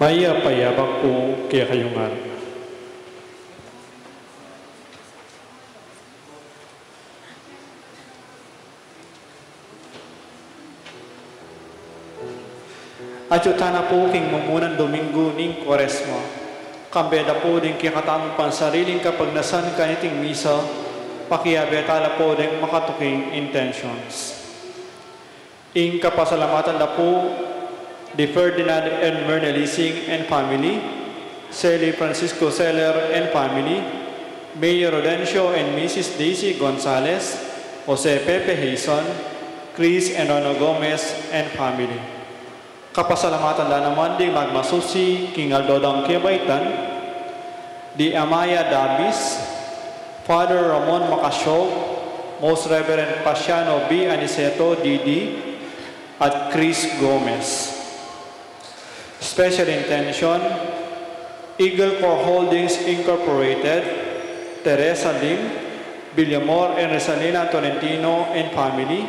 Maya payabang po kaya kayungan. Adyutana po king mumunan Domingo ning Quaresma. Kambeda po din kikatamang pansariling kapag nasan kaniting misa, pakiyabetala po din makatuking intentions. Ing kapasalamatan na po di Ferdinand and Myrna Lising and family, Sally Francisco Seller and family, Mayor Rodencio and Mrs. Daisy Gonzalez, Jose Pepe Hason, Chris and Rono Gomez and family. Kapasalamatan na naman di Magmasusi, King Aldodang Kebaitan, di Amaya Dabis, Father Ramon Macasio, Most Reverend Pasiano B. Aniceto, D.D., at Chris Gomez. Special intention, Eagle Core Holdings Incorporated, Teresa Lim, Villamor and Resalina Tolentino and family,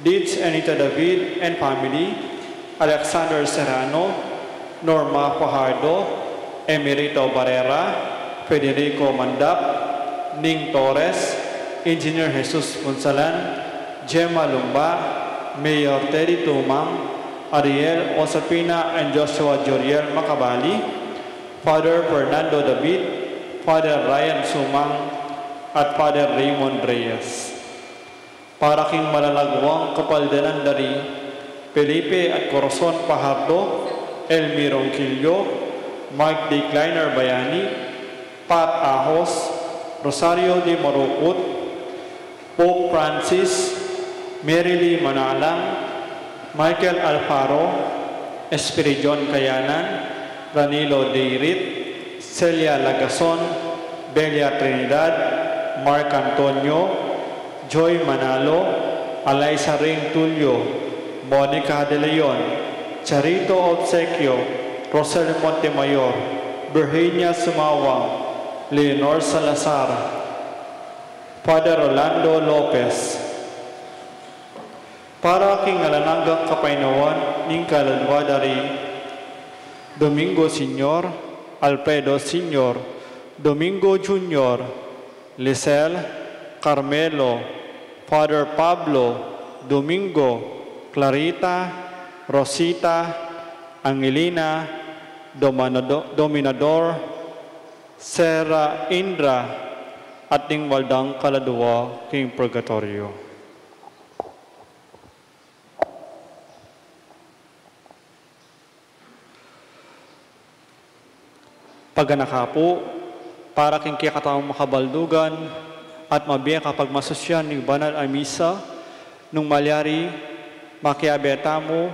Dietz Anita David and family, Alexander Serrano, Norma Fajardo, Emerito Barrera, Federico Mandap, Ning Torres, Engineer Jesus Punsalan, Gemma Lumba, Mayor Teddy Tumang, Ariel Osapina and Joshua Joriel Macabali, Father Fernando David, Father Ryan Sumang, at Father Raymond Reyes. Para king malalagwang kapaldanan dari Felipe at Corazon Pajardo, Elmiro Quillo, Mike D. Kleiner Bayani, Pat Ahos, Rosario de Marukut, Pope Francis, Mary Lee Manalang, Michael Alfaro, Espiridion Kayanan, Ranilo Deirit, Celia Lagason, Belia Trinidad, Mark Antonio, Joy Manalo, Alaysa Ring Tulio, Monica De Leon, Charito Obsequio, Rosel Montemayor, Virginia Sumawang, Leonor Salazar, Father Rolando Lopez. Para king alananggang kapainawan ning kalanwa dari Domingo Senior, Alfredo Senior, Domingo Junior, Lisel, Carmelo, Father Pablo, Domingo, Clarita, Rosita, Angelina, Dominador, Sarah Indra, at ning waldang kaladwa king Purgatorio. Pagganaka po, para king kikataong makabaldugan at mabiya kapag masosyan ng banal ang misa, nung malyari, makiabeta mo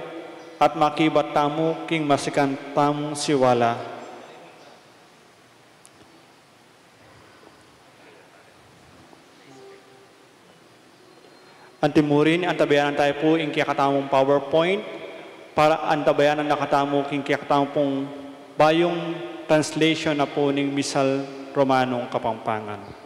at makibata mo king masikantamong siwala. Antimurin, antabayanan tayo po ing kikatamong PowerPoint para antabayanan nakatamo king kikatamong bayong translation na po ng Misal Romanong Kapampangan.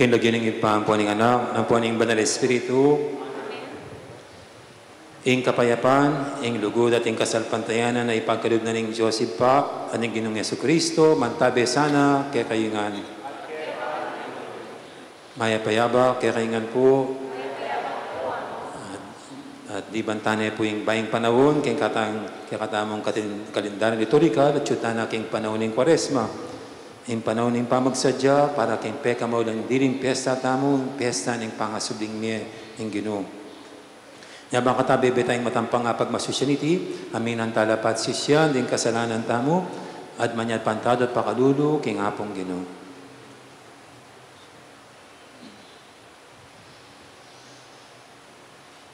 Kinlagyan ng ipampo ng anak, ng po ng Banal Espiritu, ing kapayapaan, ing lugod at ing kasalpantayanan na ipagkaloob na ng Diyos Ipa at ng Ginoong Yesukristo, mantabe sana, kaya kayungan. Mayapayaba, kaya kayungan po. At di bantane po yung bayang panahon, kaya katamong kalendaryo liturikal, at syutana kayong panahon ng Kwaresma. Yung panahon ng pamagsadya, para kayong peka mo lang diring pesta tamong, pesta ng pangasubing niya ng Ginoong. Yabang katabi tayong matampang pagmasusyaniti, amin ang talapat sisyan, din kasalanan tamo, at manyad pantado at pakadulo, king hapong Ginoo.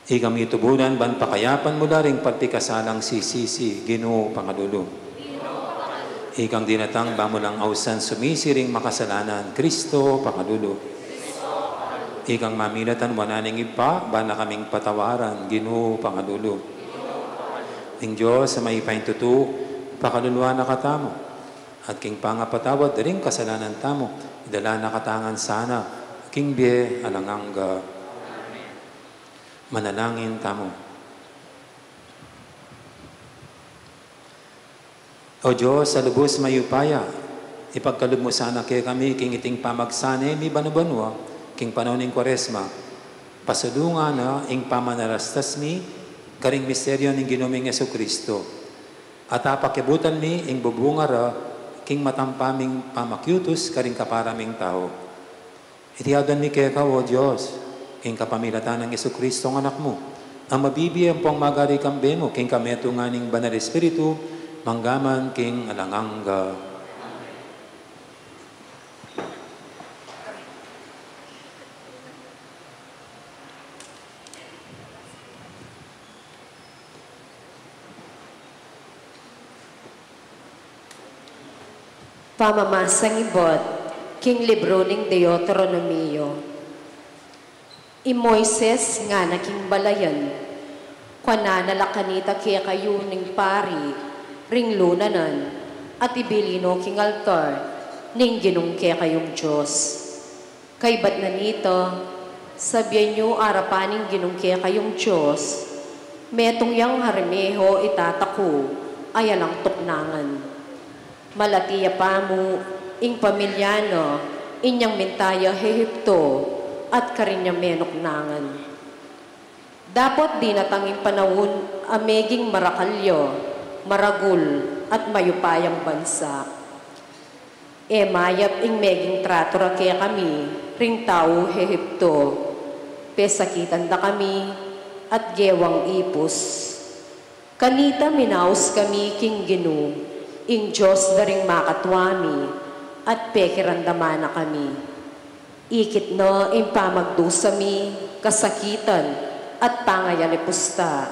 Ikam itubunan, ban pakayapan mo na rin pagpikasalang sisisi, Ginoo pangadulo. Ikang dinatang bamulang ausan sumisiring makasalanan, Kristo pangadulo. Ikang mamilatan wananing ipa, bana kaming patawaran, Ginoo pangadulo. Ing Diyos sa may paintutu, pakaluluwa na katamo. At king pangapatawad, ring kasalanan tamo, idala na katangan sana, king biye alangangga. Manalangin tamo. O Diyos, sa lubos mayupaya, ipagkalub mo sana kaya kami, king iting pamagsane, mi banubanwa, king panahon ng Kwaresma, pasalunga na ing pamanarastas mi, karing misteryo ng Ginoong Yesukristo. At apakibutan mi ing bubungara, king matampaming pamakyutus, karing kaparaming tao. Itiyadan mi kaya ka, O Diyos, king kapamilatan ng Yesukristo ng anak mo, ang mabibiyang pong magari kambe mo, king kameto nga ning Banal Espiritu, manggaman king alangangga. Pamamasang ibot, king libro ng Deuteronomio. I Moises nga naking balayan, kwa nalakanita kaya kayo ng pari, ring lunanan, at ibilino king altar, ning ginong kaya kayong Diyos. Kay ba't na nito, sabihan nyo arapaning ginong kaya kayong Diyos, metong yang harimeho itatako, ay alang tuknangan. Malatiya pa mo, ing pamilyano, inyang mentaya Ehipto, at karinya menoknangan. Dapat di natanging panahon, ameging marakalyo, maragul, at mayupayang bansa. Mayap ing meging tratora kaya kami, ring tao Ehipto, pesakitan da kami, at gewang ipos. Kanita minaos kami king Ginoo, ing Diyos daring makatwami, at pekirandama na kami. Ikit no, ing pamagdusami, kasakitan, at pangayalipusta.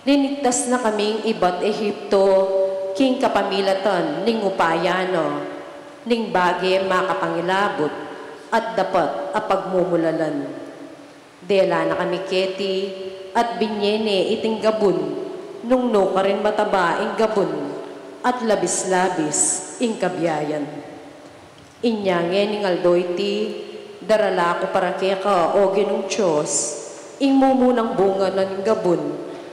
Linigtas na kaming iba't Ehipto, king kapamilatan, ning upayano, ning bagi makapangilabot, at dapat apagmumulalan. Dela na kami keti, at binyene iting gabun, nung no ka rin mataba ing gabun, at labis-labis ing kabyayan. Inyange ning aldoyti, darala ko para keka o Ginong Diyos, ing mumunang bunga ng gabon,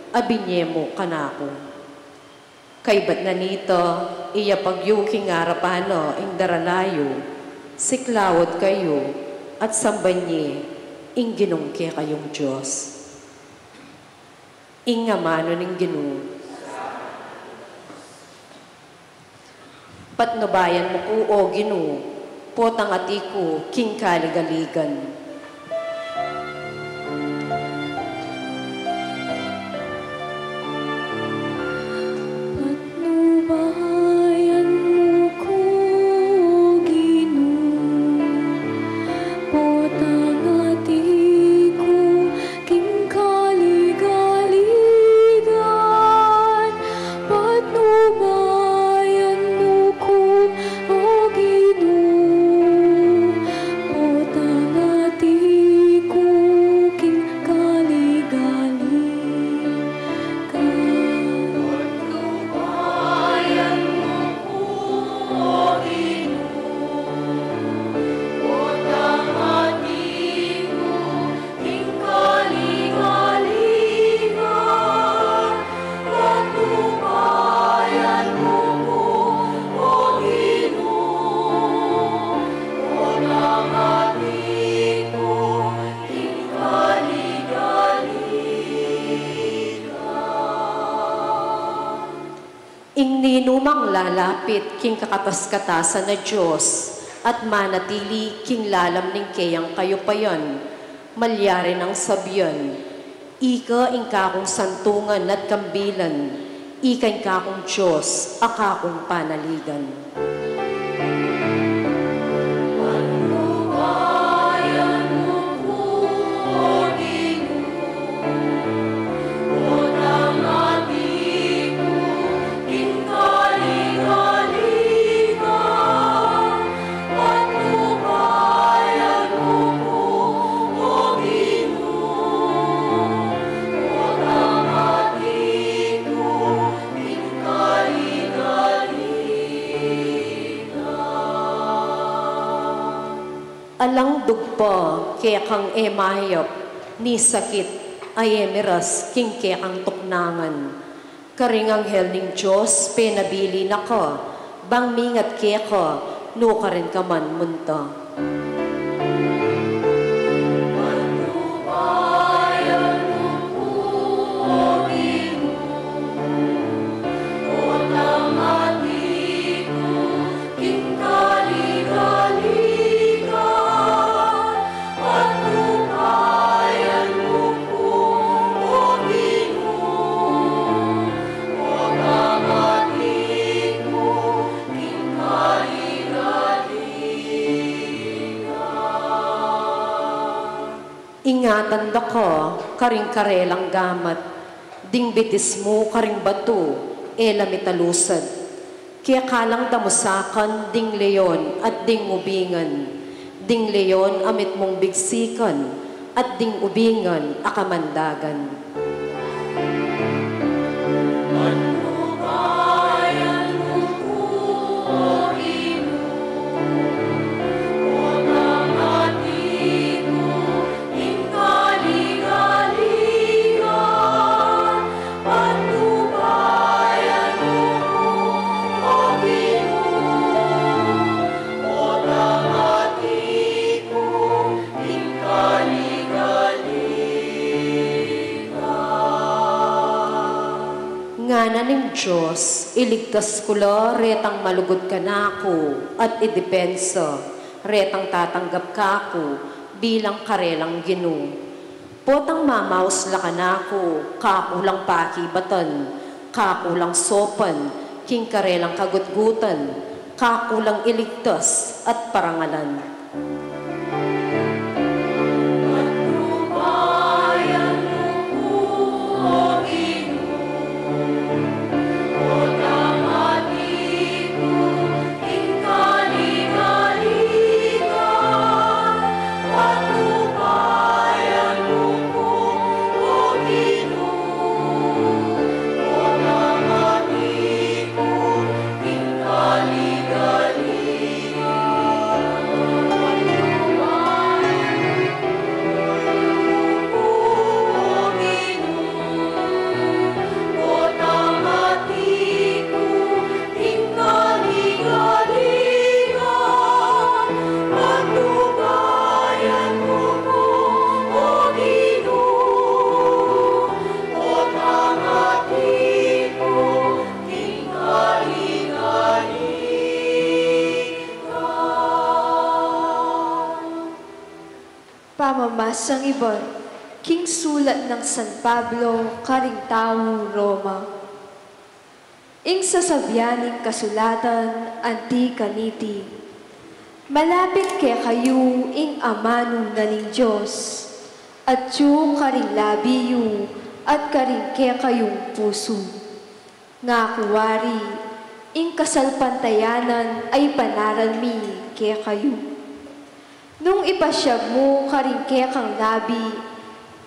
abinye mo kanako. Kay ba't na nito, iya pagyuking arapano ing daralayo, siklawod kayo, at sambanye, ing Ginong kaya kayong Diyos. Ing amano ning Ginoo, patnubayan mo ko, O Ginoo, potang atiku, king kaligaligan. Patnubayan mo ko, Ginoo, potang atiku, king kaligaligan. Patnubayan mo ko, O Ginoo, potang atiku, Ing ninumang lalapit king kakatas-katasan na Diyos at manatili king lalam ning kayang kayo payan, malyari ng sabyan. Ika ing kakong santungan at kambilan, ika ing kakong Diyos, akakong panaligan. Alang dugpa, kaya kang emayap, ni sakit, ay emiras, king kaya kang tuknangan. Karing anghel ning Diyos, penabili na ka, bang mingat kaya ka, no ka rin ka man munta. Ingatan da ka, karing karelang gamat, ding bitis mo karing bato, ela mitalusad. Kaya kalang damusakan, ding leon at ding ubingan. Ding leon amit mong bigsikan, at ding ubingan akamandagan. Ngana ning Diyos, iligtas ko la, retang malugod ka na ako, at idepensa, retang tatanggap ka ako, bilang karelang Ginoo. Potang mamaus la ka na ako, kakulang pakibatan, kakulang sopan, king karelang kagutgutan, kakulang iligtas at parangalan. Pamamasang iba, king sulat ng San Pablo, karing tao, Roma. Ing sasabyaning kasulatan, anti-kaniti. Malapit kaya kayo, ing amano na ning Diyos, at yu karing labiyo, at karing kaya kayong puso. Nga kuwari, ing kasalpantayanan ay panaran mi kaya kayo. Nung ipasyag mo karing kaya kang labi,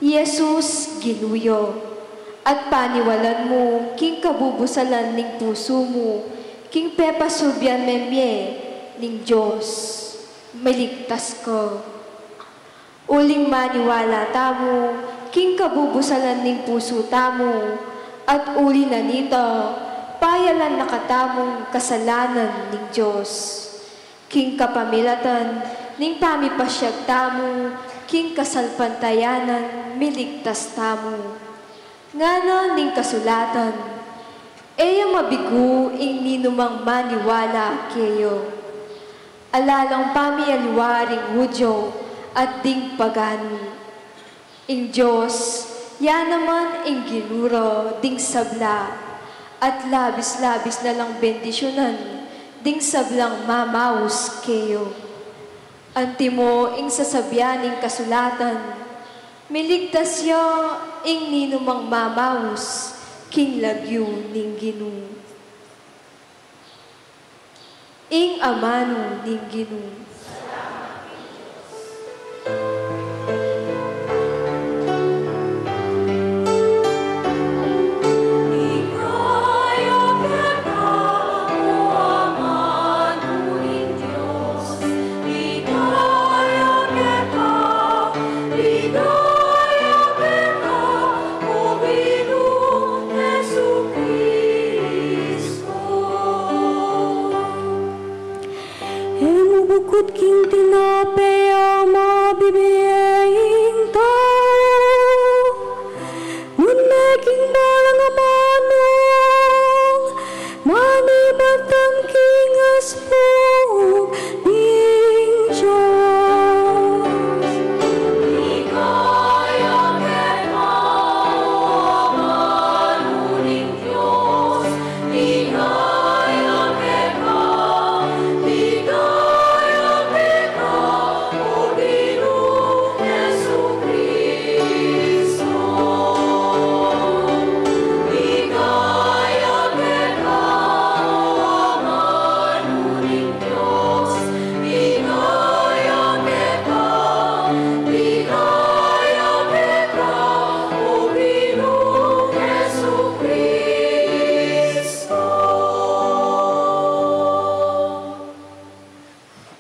Jesus ginuyo, at paniwalan mo king kabubusalan ning puso mo, king pepasubyan memye ning Diyos, maligtas ka. Uling maniwala tamo, king kabubusalan ning puso tamo, at uli na nito, payalan nakatamong kasalanan ning Diyos. King kapamilatan, ning pamipasyag tamo, king kasalpantayanan, miligtas tamo. Ngano ning kasulatan, Eya mabigo ing ninumang maniwala kayo. Alalang pamialwaring Hudyo at ding pagano. Ing Diyos, yan naman ing ginuro ding sabla at labis-labis na lang bendisyonan ding sablang mamaus kayo. Antimo ing sasabyaning kasulatan, miligtas yo ing ninumang mamaus king lagyo ning Ginoo. Ing amano ning Ginoo. Bukod king tinape ama bibiyaing tao, ngunay king balang amanong, manibatang king aspo ning Diyos. Ligaya kema o amano ning Diyos, ligaya kema, ligaya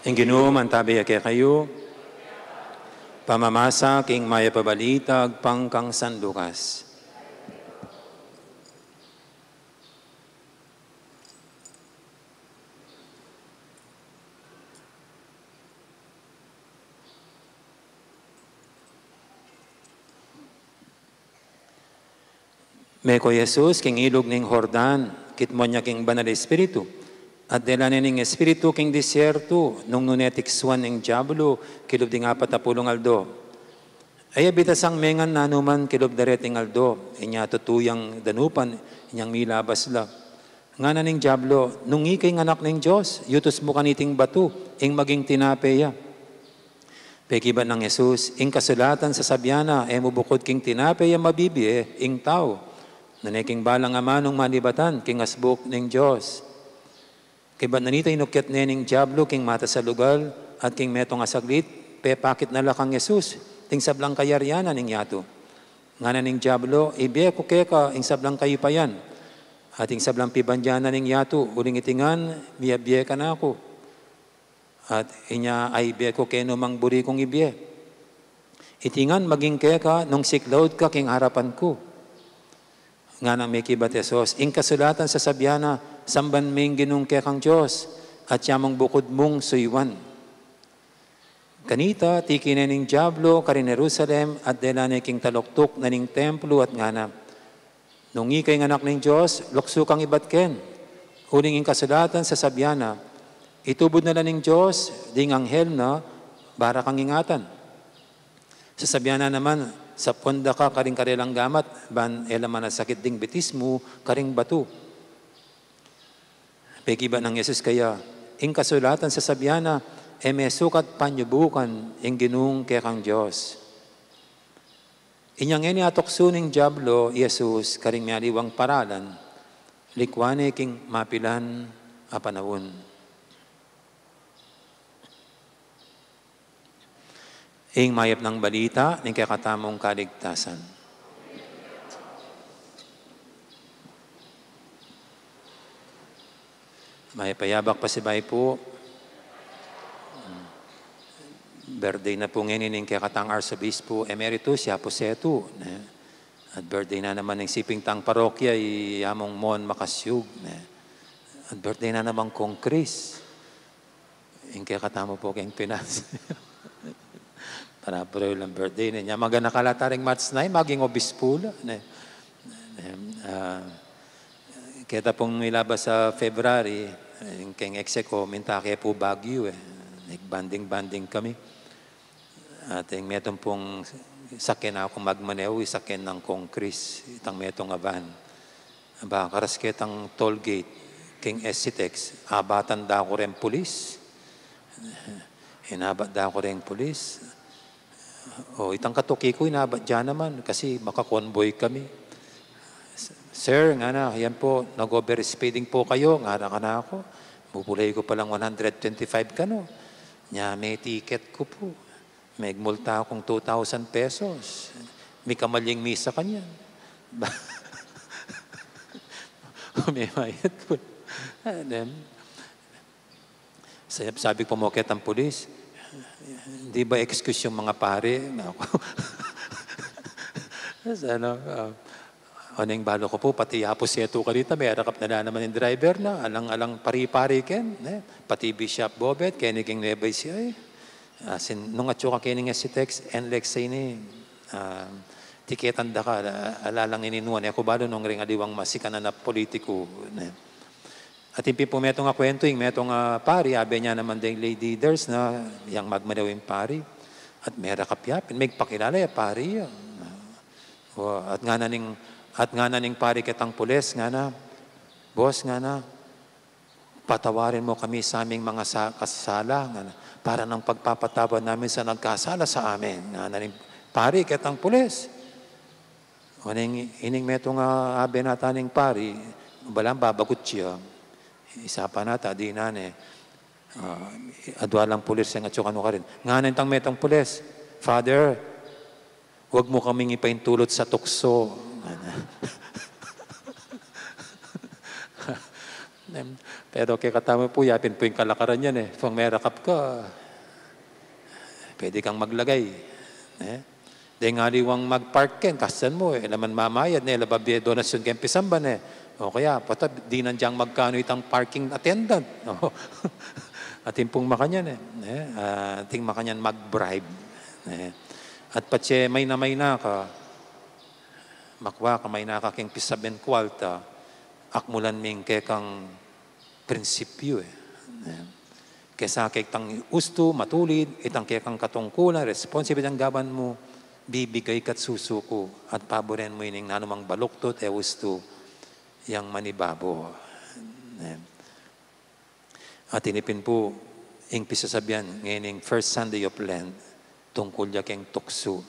Ang Ginoo mantabi kay kayo, pamamasa king maya pabalitag pangkang San Lucas. Meko Jesus king ilog ning Jordan, kitmo niya king banal espiritu. At delanin ng espiritu king disyerto, nung nunetiksuan ng Diablo, kilob di 40 aldo. Ay abitasang mengan nanuman kilob dareting aldo, inya tutuyang danupan, inyang milabas la. Nga na ng Diablo, nung ikay anak ng Diyos, yutos mo kaniting batu, ing maging tinapeya. Pekiban ng Jesus, ing kasulatan sa sabyana, mo bukod king tinapeya mabibi, ing tao. Naneking balang amanong malibatan, king asbuk ng Diyos. Kiba nanita inukyat nening Diablo king mata sa lugal at king metong asaglit, pepakit na lakang Jesus, ting sablang kayaryanan ning yato. Nga na ning Diablo, ibe ko keka ing sablang kayipayan, at ing sablang pibandyanan ning yato, uling itingan, biya ka na ako. At inya ay ibe ko keno mang buri kong ibiye. Itingan maging keka nung siklaud ka king harapan ko. Nga na may kibat Jesus, ing kasulatan sa sabyana, samban ming ginung kekang Diyos, at yamang bukod mong suywan. Kanita, tiki na ning Diablo, karin Jerusalem, at delanay king taloktok na ning templo at ngana. Nung ikay anak ng Diyos, lukso kang ibatken. Uling ing kasulatan sa sabyana, itubod na lang ng Diyos, ding anghel na, bara kang ingatan. Sa sabyana naman, sa ponda ka karing karilang gamat, ban elaman na sakit ding bitismo, karing batu. Pegiba ng Yesus kaya, ing kasulatan sa sabyana, may sukat panyubukan ing ginung kekang Diyos. Inyang ini atokso ning Diablo, Yesus, karing mialiwang paralan, likwane king mapilan a panawon. Ing mayap ng balita, ning kakatamong kaligtasan. May payabak pa si Bay po. Birthday na po ngayon ning kakatang Arsobispo Emeritus, Yapo Setu. At birthday na naman ng Siping Tang Parokya, Yamong Mon Makasyug. At birthday na naman kong Chris. Ing kakatamo po kayong Pinas. Para po lang birthday niya. Magana kalataring mats na maging obispula. Kita pong nilabas sa February, yung keng Execo, minta kaya po Baguio eh. Nag-banding-banding kami. At yung metong pong sakin akong magmaneho, isakin ng Kongkris, itang metong aban. Aba, karasket ang toll gate, king SCTEX, abatan da ko rin pulis. Inabat da ko rin pulis. O, itang katuki ko, inabat dyan naman, kasi makakonvoy kami. Sir, nga na, yan po, nag-over-speeding po kayo, nga na ako. Mupulay ko palang 125 ka, no? Nya, may ticket ko po. May multa akong 2,000 pesos. May kamaling misa kanya. May mayat po. And then, sabi ko mo ang pulis, hindi ba excuse yung mga pare? Anong balo ko po, pati hapos yeto ka dito, may arakap na naman yung driver na, alang pari-pari ken, pati Bishop Bobet, keniging nebay siya nung at ka kening SCTEX, NLEX say ni, tiketan da ka, alalang ininuan, ako balo nung ring adiwang masikanan na politiko. At yung po metong kwento, yung metong pari, abe niya naman din lady leaders na yung magmadawing pari, at may rakapyapin, may pakilala yung pari. At nga naning pari kitang pulis, nga na, boss, nga na, patawarin mo kami sa aming mga kasala, nga na, para ng pagpapatawad namin sa nagkasala sa amin. Nga naning pari kitang pulis. Ining metong abe nataning pari, balang babagot siya. Isa pa nata, di na adwalang pulis yung atsukan mo ka rin. Nga nintang metong pulis, Father, huwag mo kaming ipaintulot sa tukso. Pero kaya katama po, yapin po yung kalakaran yan eh. Kung may rakap ka, pwede kang maglagay. Dahil nga liwang mag-park ken, kasan mo eh. Naman mamayad na, lababye donasyon ken pisamban eh. O kaya, pata, di nandiyan magkano itang parking attendant. Ating pong makanyan eh. Ating makanyan mag-bribe. At patse, may na ka, makwa ka, may nakaking pisaben kwalta, akmulan ming kekang prinsipyo eh. Kesa kekang usto, matulid, itang kekang katungkulan, responsible ang gaban mo, bibigay kat susuko, at paboren mo ining nanumang baluktot, usto, yang manibabo. At inipin po, ing pisasabihan, ngayon first Sunday of Lent, tungkol ya keng tukso.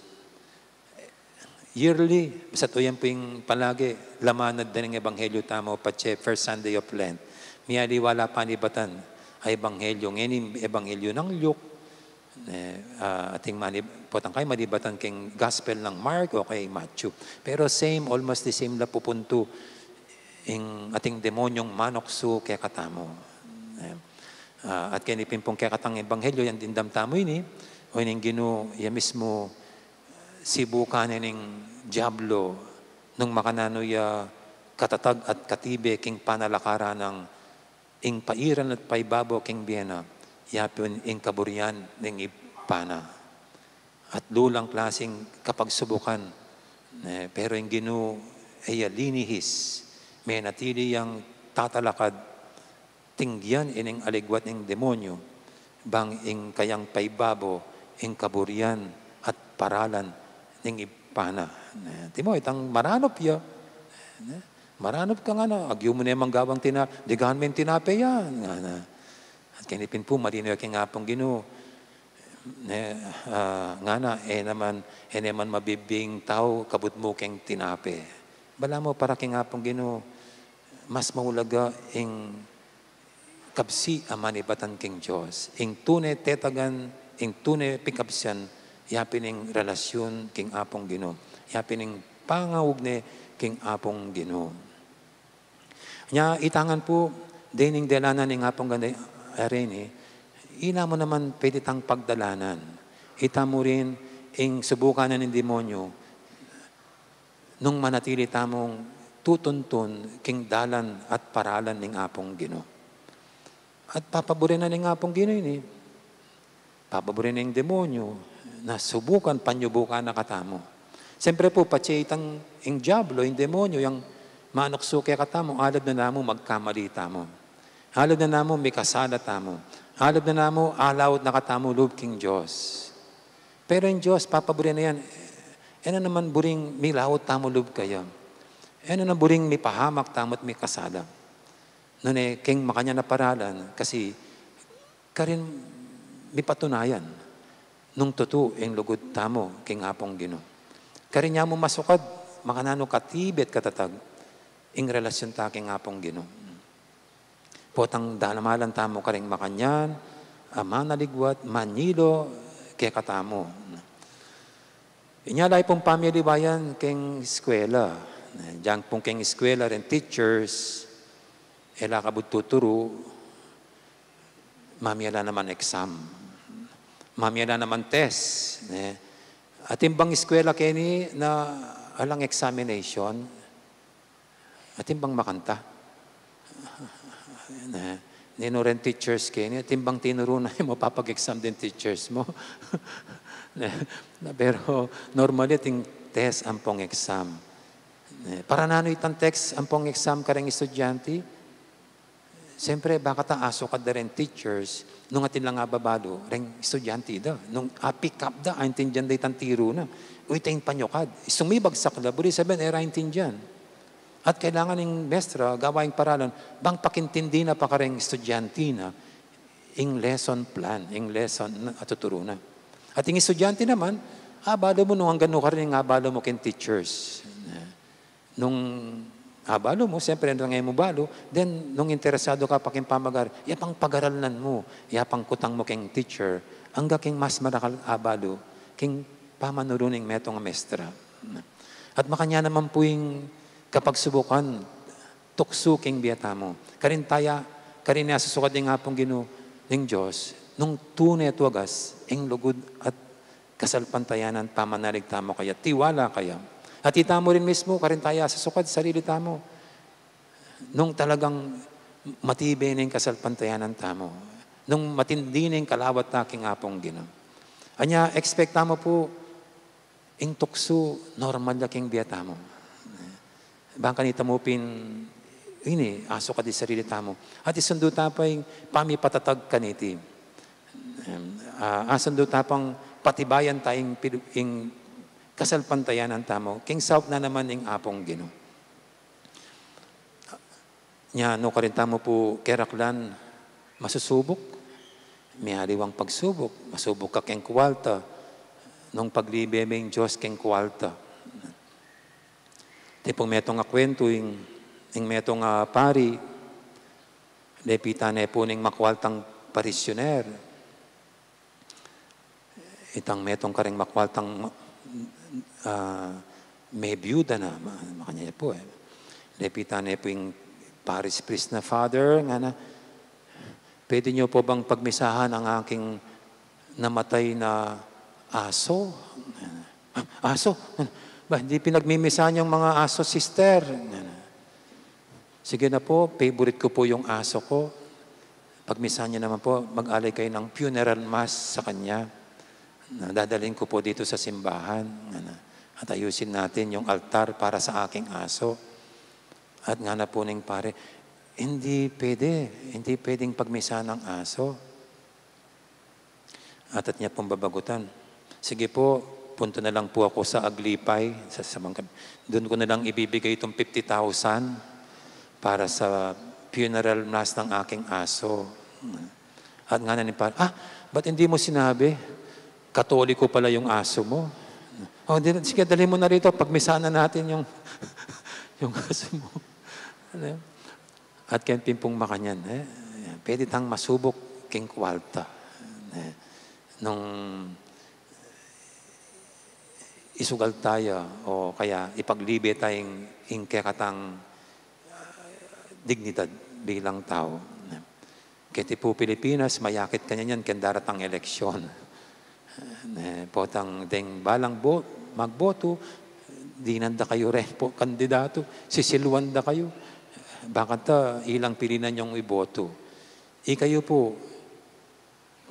Yearly, basta to yan po yung palagi, lamanad din ng Ebanghelyo tamo, patse, first Sunday of Lent. Miyali wala panibatan, ay Ebanghelyo. Ngayon, Ebanghelyo ng Luke, ating potang kayo, malibatan keng Gospel ng Mark o kay Matthew. Pero same, almost the same na pupunto, yung ating demonyong manokso kaya katamo. At kinipin pong kaya katang Ebanghelyo, yan din damtamo yun o yung gino, yan mismo, sibukan ng Diablo nung makananoy katatag at katibe king panalakaran ng ing pairan at paibabo king biyena yapon ing kaburian ng ipana at lulang klaseng kapagsubukan pero yung gino ay linihis may natili yung tatalakad tingyan ining aligwat ng demonyo bang ing kayang paibabo ing kaburian at paralan ng ipana. Timo, itang maranop ya. Maranop ka nga na. Agyo mo na yung manggawang digahan mo yung tinape yan. At kinipin po, malinaw yung nga pong gino. Nga na, naman mabibing tao, kabut mo keng tinape. Bala mo, para keng nga pong gino, mas maulaga ing kabsi amanibatan king Diyos. Ing tunay tetagan, ing tunay pikapsyan, yapining relasyon king apong Ginoo. Yapining pangawag ni king apong Ginoo. Nya itangan po dining dalanan ning apong ganda arene. Ina mo naman pwede tang pagdalanan. Ita mo rin ing subukan ng demonyo nung manatili tamong tutuntun king dalan at paralan ning apong Ginoo. At papaborin na ning apong Ginoo ini. Papaborin ning demonyo na subukan, panyubukan na katamo. Siyempre po, patse itang yung diablo, yung demonyo, yung Manokso kaya katamo, alab na namo magkamali tamo. Alab na namo may kasala tamo. Alab na namo alawot na katamo loob king Diyos. Pero yung Diyos, papaburin na yan, ano naman buring may lawot tamo loob kayo. Ano na buring may pahamak tamo at may kasala. Noon king makanya na paralan, kasi karin may patunayan nung totoo yung lugod tamo king apong Ginoo. Karin niya mo masukad, makanano katibet katatag, ing relasyon ta king apong Ginoo. Potang dalamalan tamo karing makanyan, manaligwat, manilo, kaya katamo. Inyalay pong pamilibayan king eskwela. Diyan pong king eskwela rin teachers, ela kabut tuturo, mamiyala naman exam. Mamiyala naman test. At imbang eskwela kini na alang examination, at imbang makanta. Nino rin teachers kini, at imbang tinuro na mo papag-exam din teachers mo. Pero normally ting test ang pong exam. Para nano itang text ang pong exam kareng estudyante, siyempre baka ta aso ka da rin teachers, nung atin lang nga babalo, rin estudyante da, nung pick up da, aintindihan da itang tiro na, uy tayong panyokad, sumibagsak da, buri sabihin, era aintindihan. At kailangan ng mestra, gawaing paralan, bang pakintindi na pa kareng estudyante na, ing lesson plan, ing lesson na atuturo na. At yung estudyante naman, balo mo nung hanggang ka rin, balo mo kin teachers. Nung balo mo, siyempre ngayon mo balo, then nung interesado ka pa king pamagar, yapang pag-aralan mo, yapang kutang mo king teacher, hanggang king mas marakal balo, king pamanuruning metong mestra. At makanya naman po yung kapag subukan, tukso king biyata mo. Karin niya susukad ng apong Ginoo ng Diyos, nung tunay at wagas, ing lugod at kasalpantayanan, pamanalig tamo kaya, tiwala kaya. At itamo rin mismo, karin tayo susukad, sarili tamo. Nung talagang matibay na yung kasalpantayanan tamo, nung matindi na yung kalawat taking apong Ginoo. Anya, expect tamo po, ing tukso, normal na king biyata mo. Bangka ni tamupin, ini, aso ka di sarili tamo. At isundo tapay, pamipatatag kaniti. Asundo tapang patibayan tayong kasalpantayanan tamo. King south na naman ing apong Ginoo. Nya, no karin tamo po, keraklan, masusubok. May haliwang pagsubok. Masubok ka king kuwalta. Nung paglibemeng Diyos king kuwalta. Tipong metong kwento, ing metong pari, lepita na po ning makwaltang parisyoner. Itang metong karing makwaltang may byuda na, makanya po lepita na po yung paris priest na father, nga na, pwede nyo po bang pagmisahan ang aking namatay na aso? Aso? Ba, hindi pinagmimisahan yung mga aso, sister. Sige na po, favorite ko po yung aso ko. Pagmisahan niya naman po, mag-alay kayo ng funeral mass sa kanya. Dadalhin ko po dito sa simbahan. At ayusin natin yung altar para sa aking aso. At nga na po ning pare, hindi pwedeng pagmisahan ng aso. At niya pong babagutan. Sige po, punto na lang po ako sa Aglipay. Doon ko na lang ibibigay itong 50,000 para sa funeral mass ng aking aso. At nga na ni pare, ba't hindi mo sinabi? Katoliko pala yung aso mo. Sige, dali mo na rito. Pagmisahan na natin yung aso mo. At kaya pimpong makanyan, pwede tang masubok king kuwalta. Nung isugal tayo o kaya ipaglibe tayong ingkekatang dignidad bilang tao. Kaya po Pilipinas, mayakit kanya yan kaya daratang eleksyon. Potang deng balang magboto, di nanda kayo rin po kandidato, sisilwan da kayo. Bakit ilang pilinan yung iboto? Kayo po,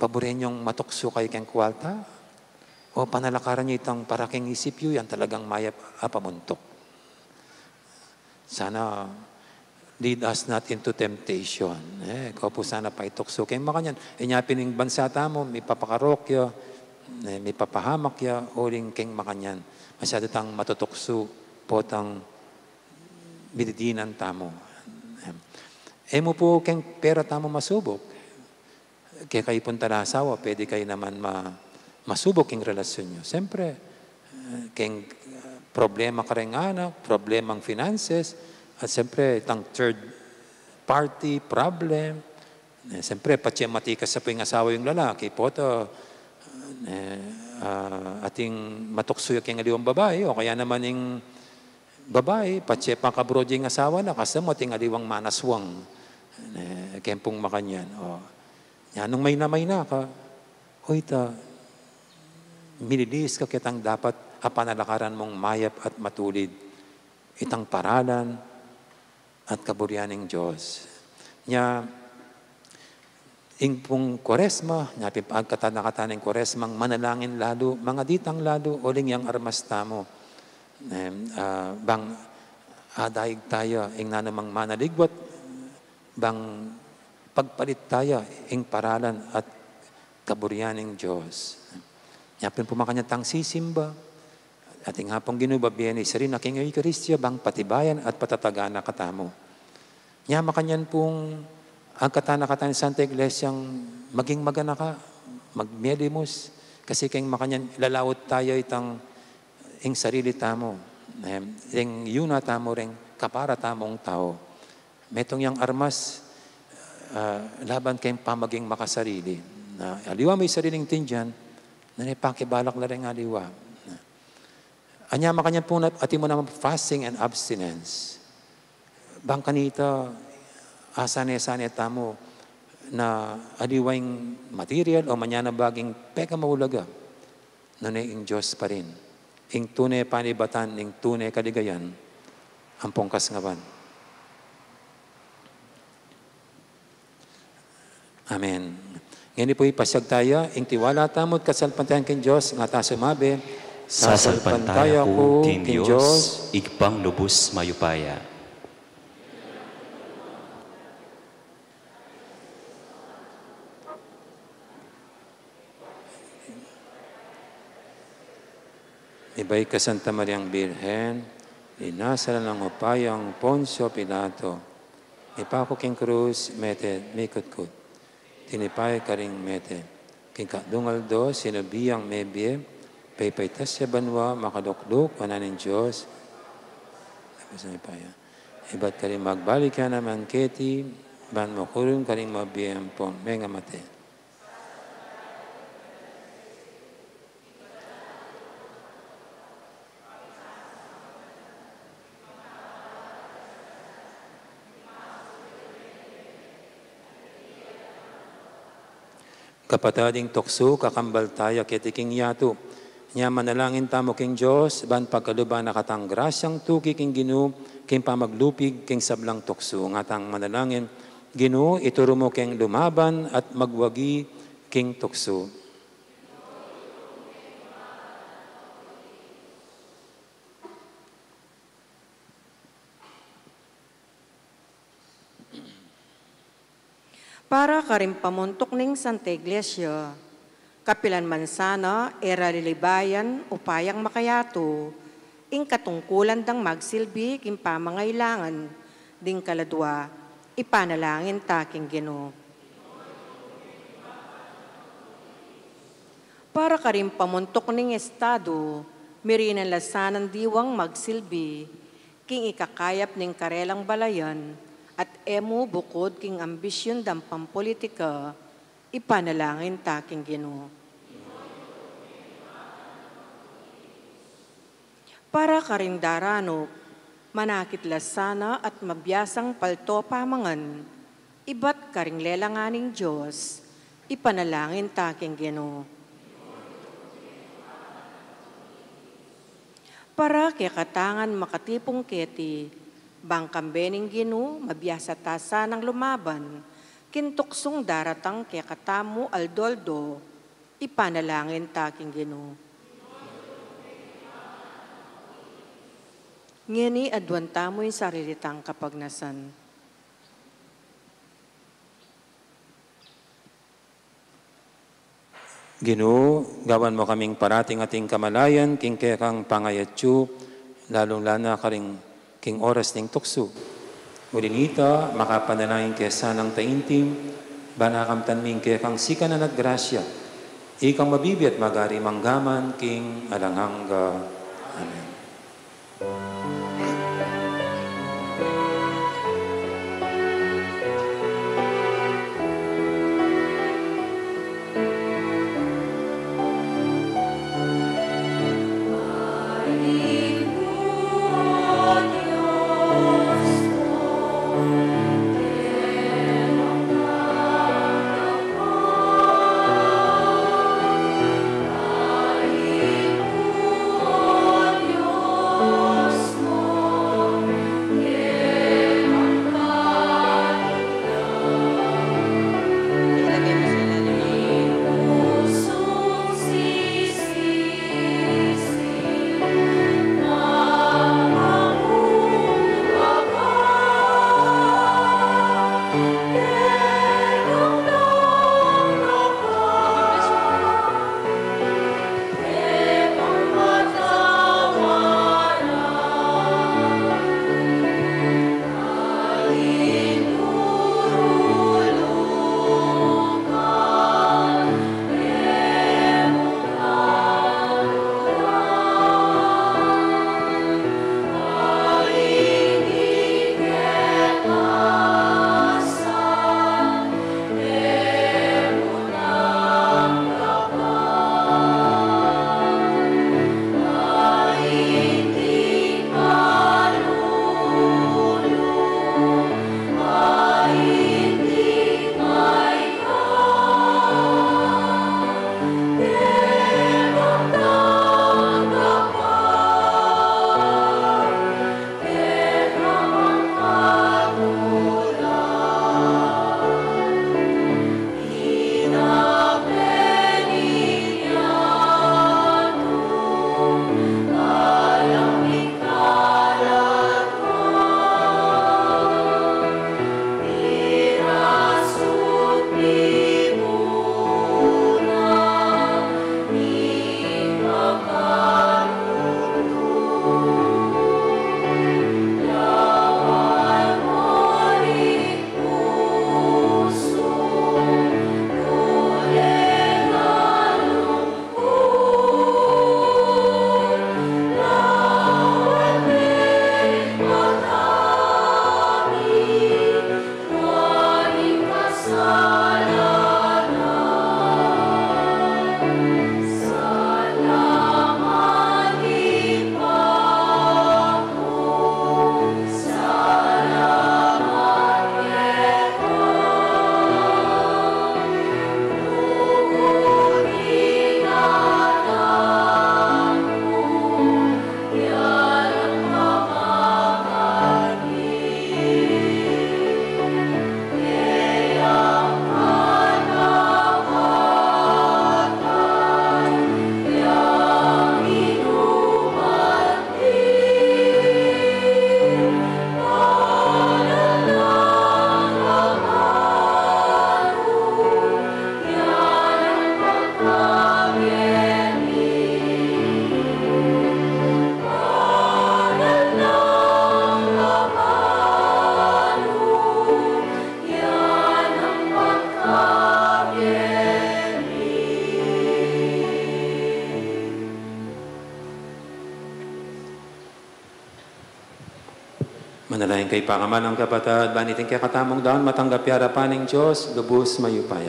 paborin yung matukso kayo keng kuwalta? O panalakaran niyo itang paraking isip yun, yan talagang maya pamuntok. Sana lead us not into temptation. Ikaw po sana paitukso. Kaya makanyan, inyapin ng bansa tamo, may papakarokya, may papahamakya, uling keng makanyan. Masyado tang matutukso po tang bididinan tamo. Mo po keng pera tamo masubok. Kaya kayo punta na asawa, pwede kayo naman masubok yung relasyon nyo. Siyempre, keng problema ka rin anak, problemang finances, at siyempre, itang third party problem. Siyempre, matikas sa po yung asawa yung lalaki. Po ito, ating matukso yung aliwang babae, o kaya naman yung babae, pakabroad yung asawa na, kasi mo ating aliwang manaswang. Kaya pong makanyan. Yan, nung may na ka, mililis ka kitang dapat panalakaran mong mayap at matulid. Itang paralan at kaburianing Diyos. Nya, ing pong Kwaresma, pagkatanakataning Kwaresmang manalangin lalo, mga ditang lalo, uling yang armasta mo. Bang daig tayo, ing nanamang manaligwat, bang pagpalit tayo, ing paralan at kaburianing Diyos. Nya, pumakanya tang sisimba, ating hapong ginubabiyan ni Sarin na King Eucharistia bang patibayan at patatagana katamo. Nya makanyan pong ang katanakatan ni Santa Iglesiang maging magana ka, magmedimus, kasi kayong makanyan lalawot tayo itang ing sarili tamo, ing yuna tamo ring kapara tamong tao. Metong yang armas, laban kayong pamaging makasarili. Na aliwa may sariling tindyan, na pakibalak na rin aliwa. Anya makanya po ati mo naman fasting and abstinence. Bang kanita, asane-sane tamo na adiwang material o manyana baging peka maulaga. Nunay ing Diyos pa rin. Ing tunay panibatan, ing tunay kaligayan, ang pongkas ngaban. Amen. Ngayon po ipasyag tayo, ing tiwala tamot kasalpantayan king Diyos, nga ta sumabi, sasalpantaya ko king Diyos, igpang lubos mayupaya. Ibay ka Santa Mariang Birhen, inasal ng upayang Poncio Pilato, ipako king krus, mete, mikot-kot, tinipay ka ring mete, king kadungal do, sinubiyang mebye, paypaytas siya banwa, makadukduk, wananin Diyos. Iba't ka rin magbalik ka naman, keti, ban mo kurong ka rin mabiyang pon, may nga mate. Kapatading tukso, kakambal tayo, ketiking yato, nya manalangin tamo king Diyos, ban pagkaluba nakatang grasyang tuki king Ginoo, king pamaglupig king sablang tukso. Ngatang manalangin, Ginoo, ituro mo king lumaban at magwagi king tukso. Para karim pamuntok ning Santa Iglesia, kapilan man sana, era lilibayan, upayang makayato, ing katungkulan dang magsilbi, king pamangailangan, ding kaladwa, ipanalangin taking Ginoo. Para karim pamuntok ning estado, mirinan lasanan diwang magsilbi, king ikakayap ning karelang balayan, at emo bukod king ambisyon dang pampolitika, ipanalangin taking Ginoo. Para karindarano, manakit lasana at mabiyasang palto pamangan, iba't karing lelanganing Diyos, ipanalangin taking Ginoo. Para kekatangan makatipong keti, bangkambening Ginoo, mabiyasa tasa ng lumaban, kintuksong daratang kekatamu aldoldo, ipanalangin taking Ginoo. Ngeni adwan tamo'y sarilitang kapagnasan. Ginoo, gawan mo kaming parating ating kamalayan, king kekang pangayatsu, lalong lana karing king oras ning tukso. Ulinita, makapanalangin kesa ng taintim, banakamtan ming kekang sika na naggrasya, ikang mabibiat magari manggaman, king alangangga. Amen. Manalangin kay Pangaman ang kapatid, banitin kay katamong daon, matanggap yarapan ng Diyos, lubos mayupaya.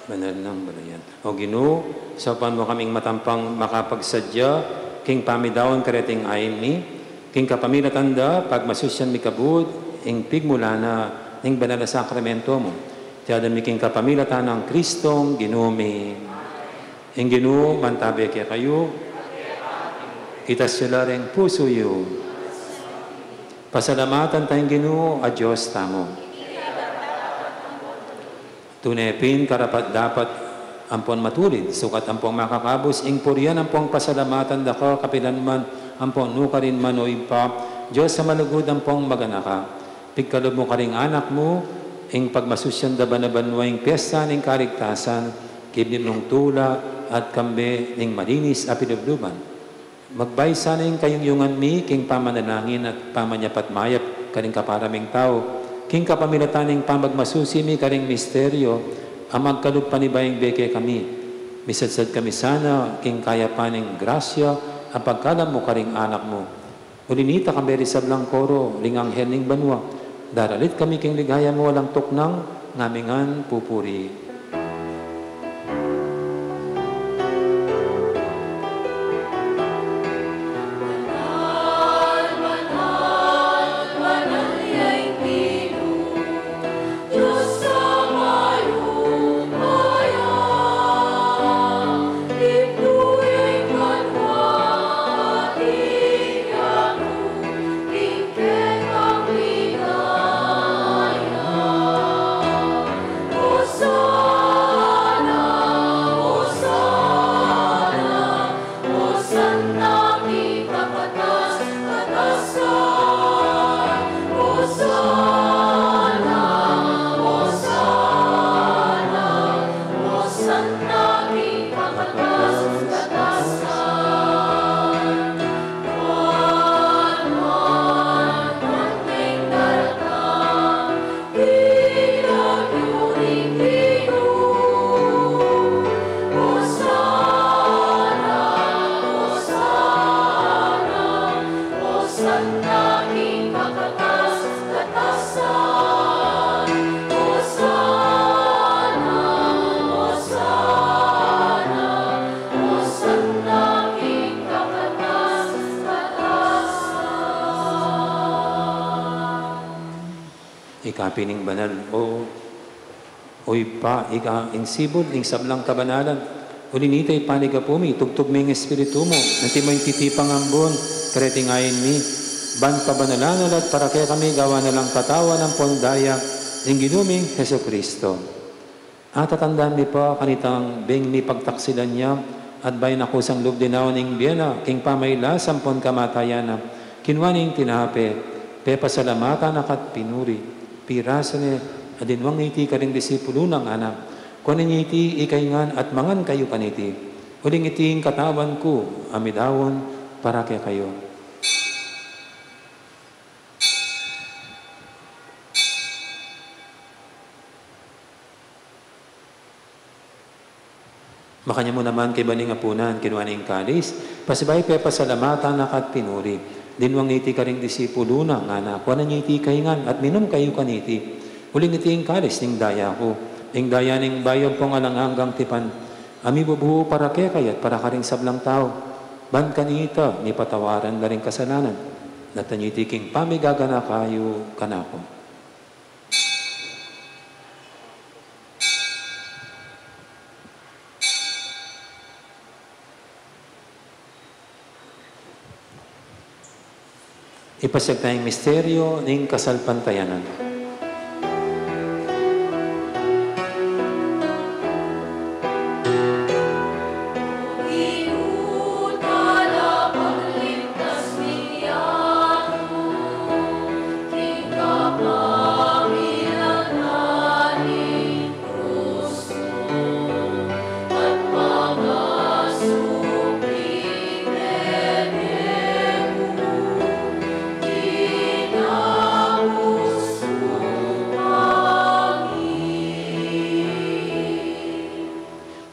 Banal ng balayan. O Ginoo, sapan mo kaming matampang makapagsadya, king pamidaon kareting ayin mi, king kapamilatanda, pag masusyan mi kabud, ing pigmulana, ing banal na sakramento mo. Tiyadan mi king kapamilatan ng Kristong Ginoo mi. Ing Ginoo, mantabi kaya kayo, itas sila rin puso yu. Pasalamatan tayong Ginoo, a Diyos tamo. Tunepin karapat dapat ampon matulid, sukat ampong makakabos, ing purian ampong pasalamatan dako, kapilanman ampong nukarin manoy pa, Diyos sa malugod ampong maganaka. Pigkalob mo karing anak mo, ing pagmasusyan da banabanwa ing piyesta ning karigtasan, kiblim nung tula at kambe ning malinis a pinubluban. Magbay sana ing kayungyungan mi, king pamanalangin at pamanyapat mayap, karing kaparaming tao, king kapamilataning pamagmasusi mi karing misteryo, ang magkalog panibayang beke kami. Misadsad kami sana, king kaya paning grasya, ang pagkalam mo karing anak mo. Ulinita kami risablang koro, ring anghel ning banwa. Daralit kami king ligaya mo walang tuknang, ngamingan pupuri. Ikapining banal, oy pa, ing sibol, ing sablang kabanalan, ulinitay panigapumi, tugtog ming espiritu mo, nanti mo yung titipang ambon, karetingayin mi, ban pabanalanal at para kaya kami gawa na lang katawa ng pondaya, ing ginuming Heso Kristo. At tatandaan mi pa, kanitang beng mi pagtaksilan niya, at bayan ako sang lubdinaw ning biyana, king pamayla, sampon kamatayana, kinwaning tinahape, pepasalamatan akat pinuri, pirasa ni adinwang iti karing disipulo ng anak. Kunin iti ikayngan at mangan kayo kaniti. Uling iting katawan ko, amidawon para kaya kayo. Makanya mo naman kay baning apunan, kinwaning kalis, pasibay pe pasalamatan akat pinuri. Dinwang iti karing disipulo na nga na, kuwanan niya iti kaingan at minum kayo kaniti. Uling iti ing kalis ning daya ko, ing daya ning bayan pong alanghanggang tipan. Ami bubuho para kayat para karing sablang tao. Ban kanita, ni patawaran na rin kasalanan. Natanyo iti king pamigagana kayo kanako. Ipasag tayong misteryo ng kasalpantayanan.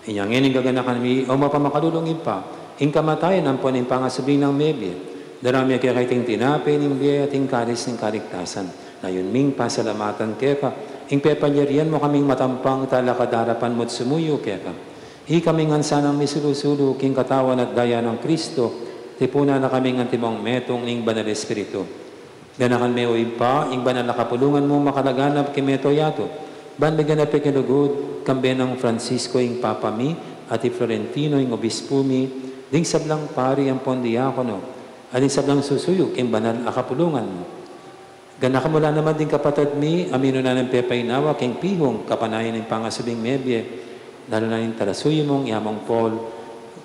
Inyang ining gaganakan mi, o mapamakalulungin pa, ing kamatayan ang po ning pangasubing ng mebye, darami kaya kaiting tinape ning biya at ing kalis ng kaligtasan, na yun ming pasalamatan kaya ka, ing pepanyarian mo kaming matampang talakadarapan mo't sumuyo kaya ka. Kaming ansanang misulusulu, king katawan at daya ng Kristo, tipuna na kaming antimong metong ing banal espiritu. Ganakan me o pa, ing banal na kapulungan mo makalaganap kimeto yato, banbigan na pekinugod, kambe ng Francisco ing Papa mi, at Florentino ing Obispo mi, ding sablang pari ang pondiakono, at ding sablang susuyok ing banal akapulungan mo. Gana mula naman din kapatid mi, amino na ng pepay nawa, king pihong, kapanayan ng pangasubing mebye, lalo na ng talasuyo mong yamong Paul,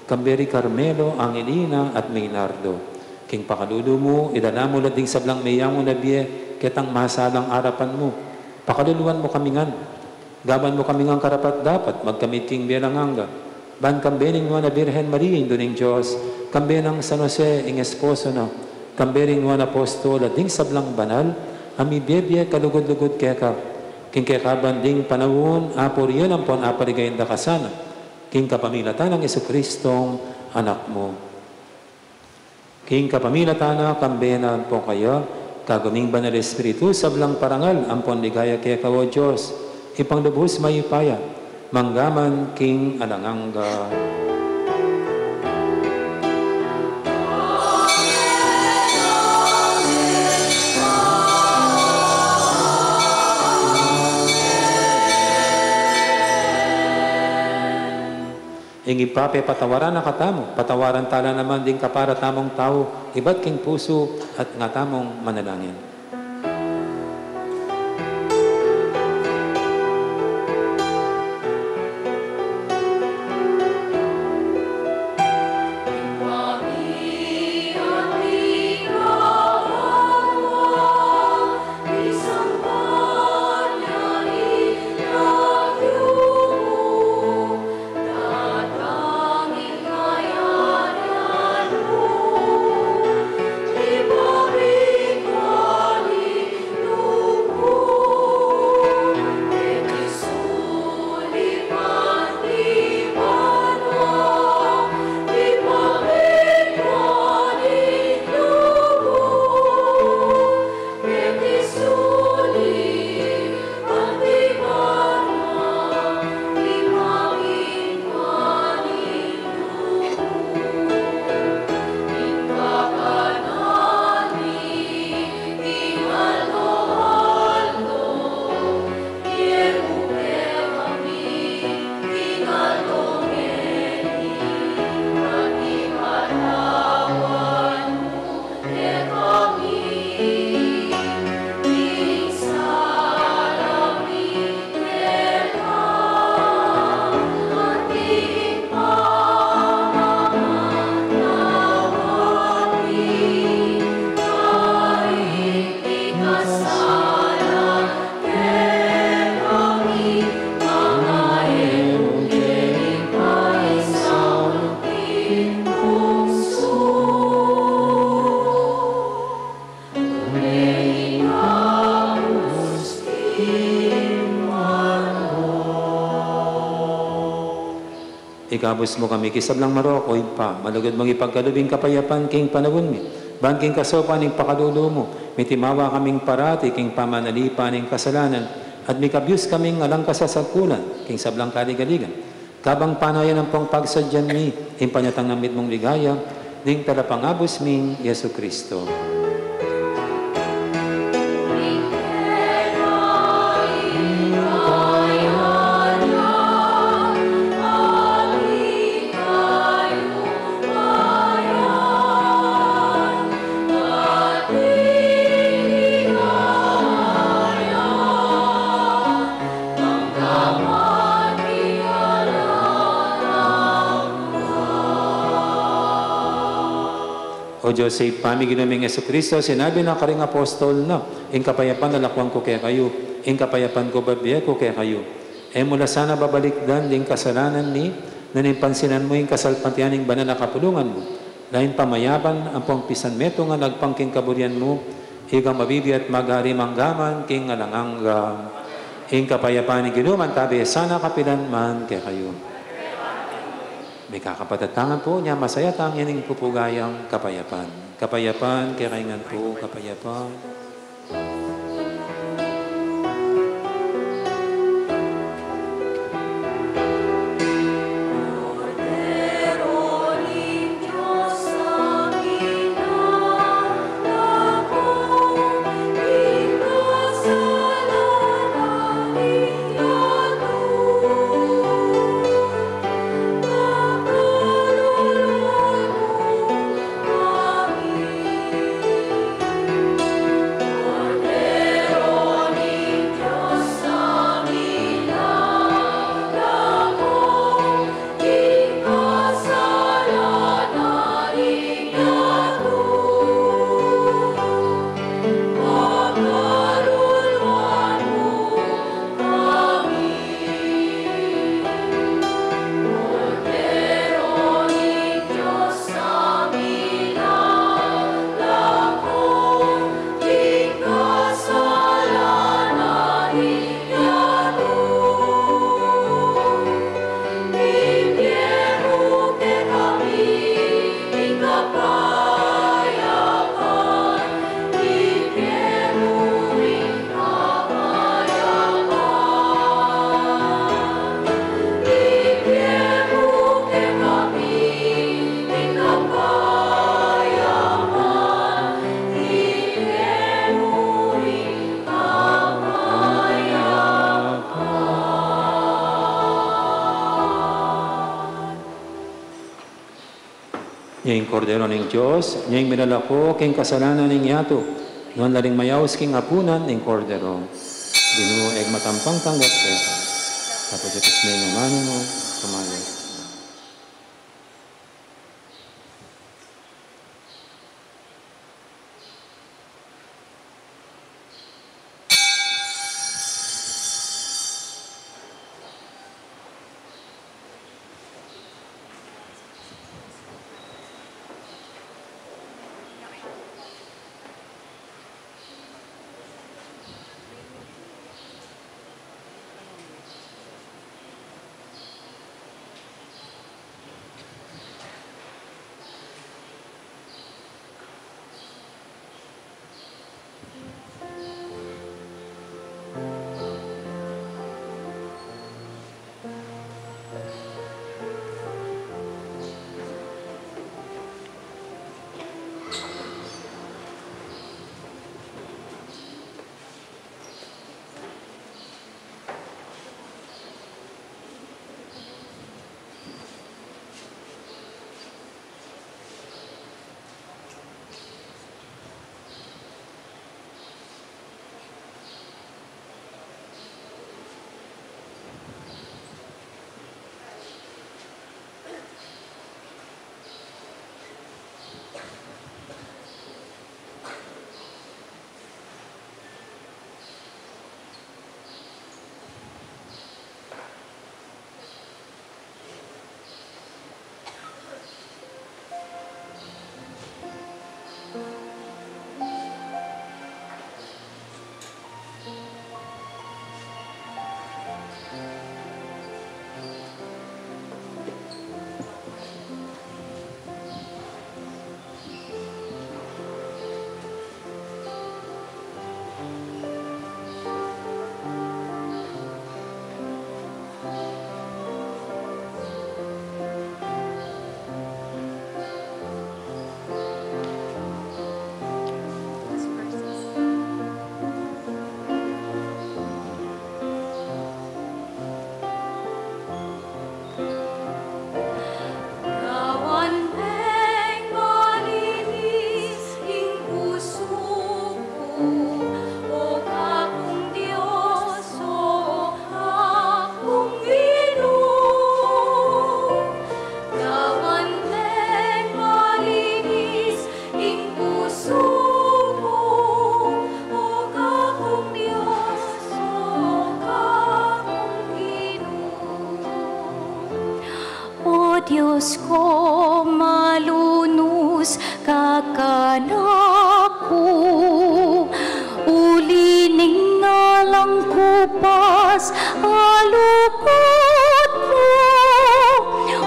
Kamberi Carmelo, Angelina at Maynardo. King pakalulu mo, idala mo lading sablang mayang mo nabye, ketang masalang arapan mo. Pakaluluan mo kamingan. Gaban mo kamingan karapat dapat, magkamit king belanganga. Ban kambening mo na Birhen Maria, Induning Diyos, kambenang San Jose, ing esposo na, kambering mo na apostol, lading sablang banal, ami bebye kalugod-lugod keka. King keka banding panawon, apor yan ang pon apaligayin da kasana. King kapamilatan ng Jesucristong anak mo. King kapamilatan na kambenan po kayo, kaguming banal Espiritu, sablang parangal, ampon ligaya keka o Diyos, ipanglubos mayupaya, manggaman king alanganga. Ing ipape patawaran na katamo, patawaran tala naman din kapara tamong tao, iba't king puso at nga tamong manalangin. Ikabos mo kami kisablang Maroko, pa, malugod mong ipagkalubing kapayapan, king panawon mi. Ban king kasopan, ning pakalulo mo. Mitimawa kaming parati, king pamanalipan, ning kasalanan. At mikabyus kaming alang kasasagkulan, king sablang kaligaligan. Kabang panayan ang pong pagsadyan mi, impanyatang namit mong ligaya, ning talapangabos ming Yesu Kristo. O Diyos, sa ipamigin naming Yesu Kristo, sinabi ng karing apostol na, ing kapayapan nalakwang ko kaya kayo, ing kapayapan ko babiya ko kaya kayo. E mula sana babalikdan ding kasalanan ni, nanimpansinan mo ing kasalpatian ing banal na kapulungan mo. Lain pamayaban ang pangpisan meto nga nagpangking kaburian mo, higang mabibi at maghari manggaman king alanganga. Ing kapayapan ni ginuman tabi, sana kapilan man kaya kayo. May kakapatatangan po niya, masaya tang yaning pupugayang kapayapan. Kapayapan, kiraingan po, kapayapan. Yung kordero ng Diyos, yung minalako, king kasalanan ng yato, noon laring mayaws king apunan ng kordero. Ginueg matampang tanggap ka. Tapos ito na yung naman mo, tumayo. Diyos ko malunos kakanako, ulining ngalang kupas alukot mo,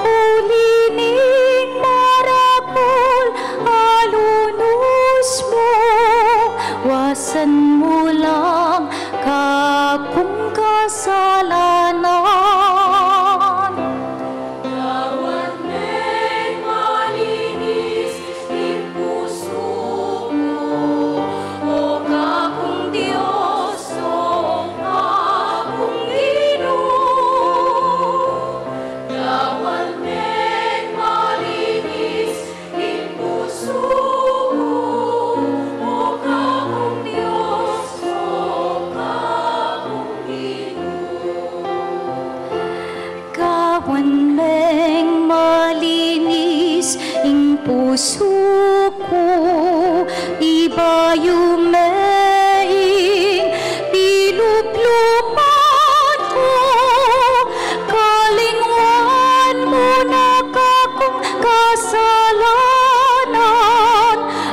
ulining marakol alunos mo, wasan mo lang kakong kasalanan. Puso ko ibayo maing piluplupan ko, kalingwan mo na kakong kasalanan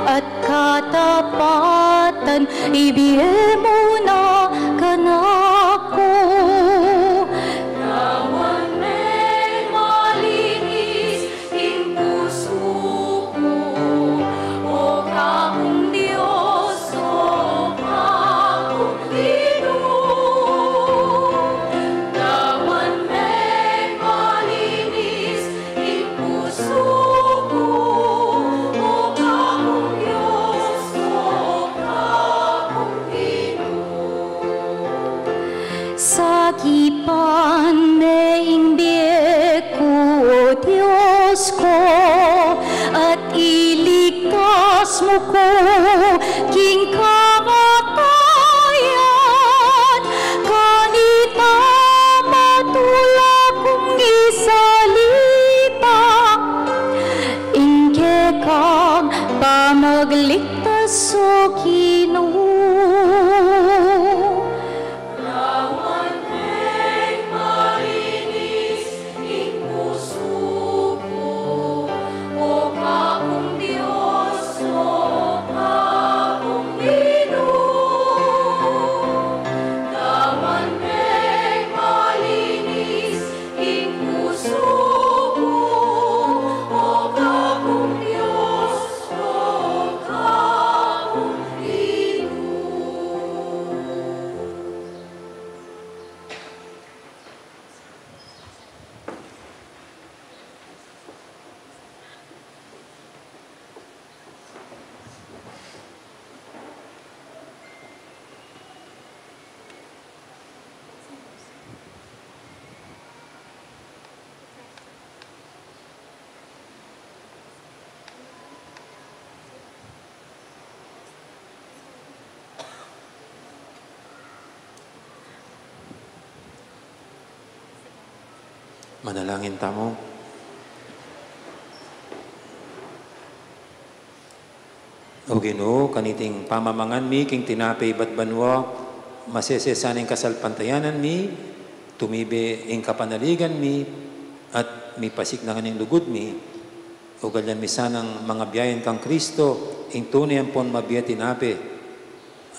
at katapatan ibihe mo na kanako. Kawan may malinis in puso ko. Manalangin tamo. O Ginoo, kaniting pamamangan mi, king tinapay bat banwa, masesesaning kasalpantayanan mi, tumibe ing kapanaligan mi, at mi pasik na kaning lugod mi, o galyan mi sanang mga biyayan kang Kristo, ing tunay ang pon mabiya tinape,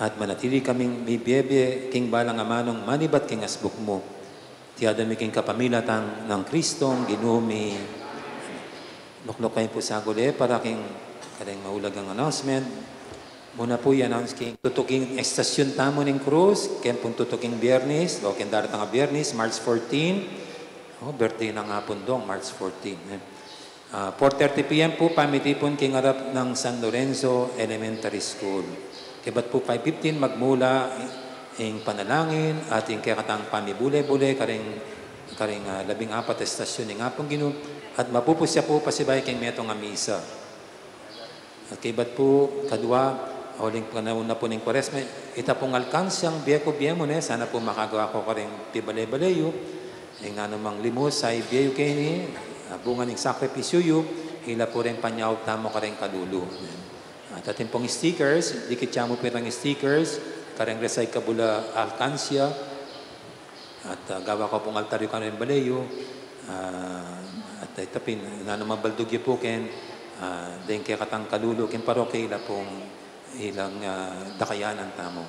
at manatili kaming bibiyebe, king balang amanong manibat king asbuk mo. Tiyadan mi king kapamilatang ng Kristong ginumi. Luklok kayo po sa guli para king kadang mahulag ang announcement. Muna po i-announce king tutuking estasyon tamo ng krus, ken pong tutuking biyernes, o ken darat nga biyernes, March 14. Birthday ng hapon dong, March 14. 4:30 p.m. po, pamitipon king harap ng San Lorenzo Elementary School. Kibat po 5:15 magmula ing panalangin at ing kakatang pamibule-bule karing 14 estasyon ng hapong Ginoo at mapupusya po pasibay king metong nga misa. At kibat po kadwa huling panahon na po ng Kwaresma, ita pong alkansyang biyeko-biyemo ne, sana po makagawa ko karing tibale-baleyo, ing anumang limos sa ibiyo kayo ni, bunga ng sakripisyo yu, hila po rin panyaw tamo karing kalulu. At atin pong stickers, dikit siya mo pirang stickers, karing resay kabula alkansya, at gawa ko pong altaryo karing baleyo, at itapin, nanumang baldugyo po ken, din kaya katang kalulu, ken parokya ila pong ilang dakayanan tamo.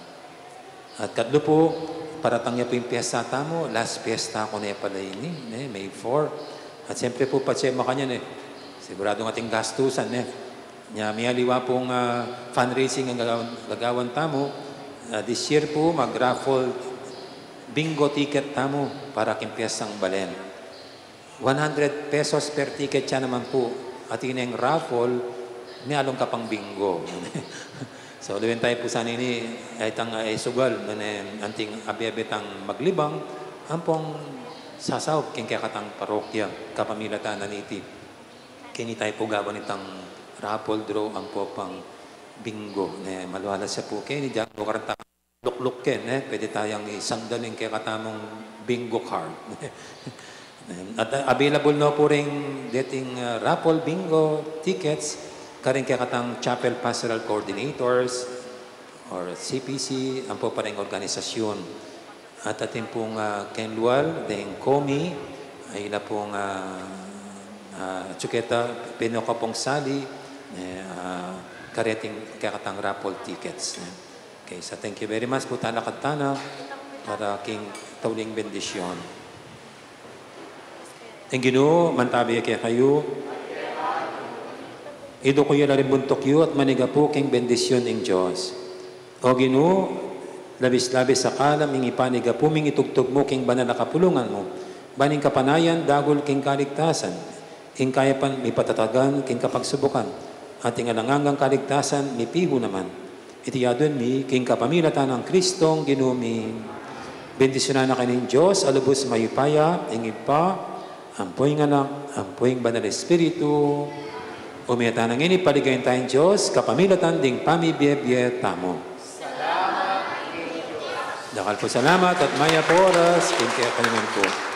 At kadlo po, paratang niya po yung piyesta tamo, last piyesta ko na pala ini, May 4. At siyempre po, patsema kanya, sigurado ng ating gastusan, Nya may aliwa pong fundraising ang gagawan tamo. This year po, mag-raffle bingo ticket tamo para kimpiyasang balen. 100 pesos per ticket siya naman po. At yung raffle, may along ka pang bingo. So, luwin tayo po sana ini, ay tang sugal, anting abiyabitang maglibang, ang pong sasaw, king kakatang parokya, kapamilatan na niti. Kini tayo po gawan itang raffle draw, ang po pang bingo. Maluwala siya po kayo, diyan po karanta, lukluk ken, pwede tayong isangdaling kaya katamong bingo card. At available na po rin dating raffle bingo tickets, karing kaya katang Chapel Pastoral Coordinators or CPC, ang po parang organisasyon. At ating pong Kenlual, dahing Komi, ay ila pong Tsuketa, Pinoka pong Sali, kareting kaya katang raffle tickets. Okay, so thank you very much po talakatana para king tauling bendisyon. Ang Ginoo, mantabi kaya kayo, ido ko yung naribuntok yu at maniga po king bendisyon ng Diyos. O Ginoo, labis-labis sa kalam, ing ipaniga po, ming itugtog mo king banal na kapulungan mo. Baning kapanayan, dagol king kaligtasan. Ing kaya pan, may patatagan king kapagsubukan. At ing alangangang kaligtasan, may piho naman. Itiyadon mi, king kapamilatan ng Kristong Ginumi. Bendisyonan na kaning Diyos, alubos mayupaya, ing ipa, ampoy nga na, ampoy banal Espiritu, umiyata ng ini, paligayin tayong Diyos, kapamilatan ding pamibiyebye tamo. Salamat, Diyos. Dakal po salamat at maya po oras, king kaya kaliman po.